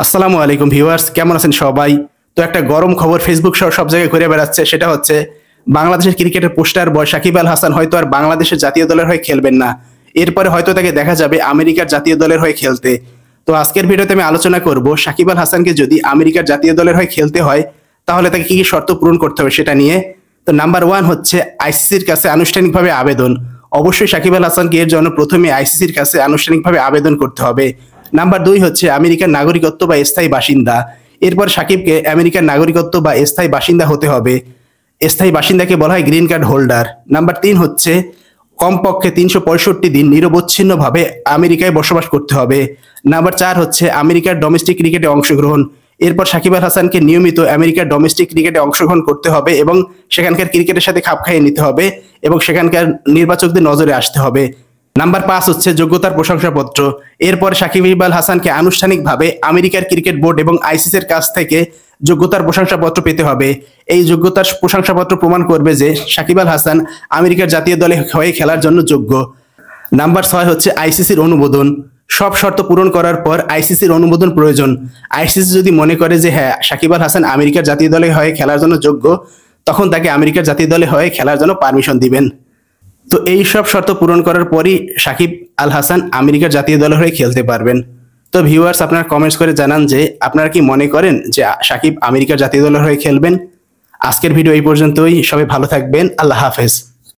আসসালামু আলাইকুম ভিউয়ার্স, কেমন আছেন সবাই? তো একটা গরম খবর ফেসবুক সহ সব জায়গায় ঘুরে বেড়াচ্ছে, সেটা হচ্ছে বাংলাদেশের ক্রিকেটের পোস্টার বয় সাকিব আল হাসান হয়তো আর বাংলাদেশের জাতীয় দলের হয়ে খেলবেন না। এরপরে হয়তো তাকে দেখা যাবে আমেরিকার জাতীয় দলের হয়ে খেলতে। তো আজকের ভিডিওতে আমি আলোচনা করব সাকিব আল হাসানকে যদি আমেরিকার জাতীয় দলের হয়ে খেলতে হয় তাহলে তাকে কি কি শর্ত পূরণ করতে হবে সেটা নিয়ে। তো নাম্বার 1 হচ্ছে আইসিসির কাছে আনুষ্ঠানিকভাবে আবেদন। অবশ্যই সাকিব আল হাসানকে এর জন্য প্রথমে আইসিসির কাছে আনুষ্ঠানিকভাবে আবেদন করতে হবে। নাম্বার 2 হচ্ছে আমেরিকার নাগরিকত্ব বা স্থায়ী বাসিন্দা। এরপর সাকিবকে আমেরিকার নাগরিকত্ব বা স্থায়ী বাসিন্দা হতে হবে। স্থায়ী বাসিন্দাকে বলা হয় গ্রিন কার্ড হোল্ডার। নাম্বার 3 হচ্ছে কমপক্ষে 365 দিন নিরবচ্ছিন্নভাবে আমেরিকায় বসবাস করতে হবে। নাম্বার 4 হচ্ছে আমেরিকার ডোমেস্টিক ক্রিকেটে অংশগ্রহণ। এরপর সাকিব আল হাসানকে নিয়মিত আমেরিকার ডোমেস্টিক ক্রিকেটে অংশগ্রহণ করতে হবে এবং সেখানকার ক্রিকেটের সাথে খাপ খাইয়ে নিতে হবে এবং সেখানকার নির্বাচকদের নজরে আসতে হবে। নাম্বার 5 হচ্ছে যোগ্যতার প্রশংসাপত্র। এরপর সাকিব আল হাসানকে আনুষ্ঠানিকভাবে আমেরিকার ক্রিকেট বোর্ড এবং আইসিসির কাছ থেকে যোগ্যতার প্রশংসাপত্র পেতে হবে। এই যোগ্যতার প্রশংসাপত্র প্রমাণ করবে যে সাকিব আল হাসান আমেরিকার জাতীয় দলে হয়ে খেলার জন্য যোগ্য। নাম্বার 6 হচ্ছে আইসিসির অনুমোদন। সব শর্ত পূরণ করার পর আইসিসির অনুমোদন প্রয়োজন। আইসিসি যদি মনে করে যে হ্যাঁ, সাকিব আল হাসান আমেরিকার জাতীয় দলে হয়ে খেলার জন্য যোগ্য, তখন তাকে আমেরিকার জাতীয় দলে হয়ে খেলার জন্য পারমিশন দিবেন। তো এই সব শর্ত পূরণ করার পরই সাকিব আল হাসান আমেরিকার জাতীয় দলের হয়ে খেলতে পারবেন। তো ভিউয়ার্স, আপনারা কমেন্টস করে জানান যে আপনারা কি মনে করেন যে সাকিব আমেরিকার জাতীয় দলের হয়ে খেলবেন। আজকের ভিডিও এই পর্যন্তই। সবাই ভালো থাকবেন। আল্লাহ হাফেজ।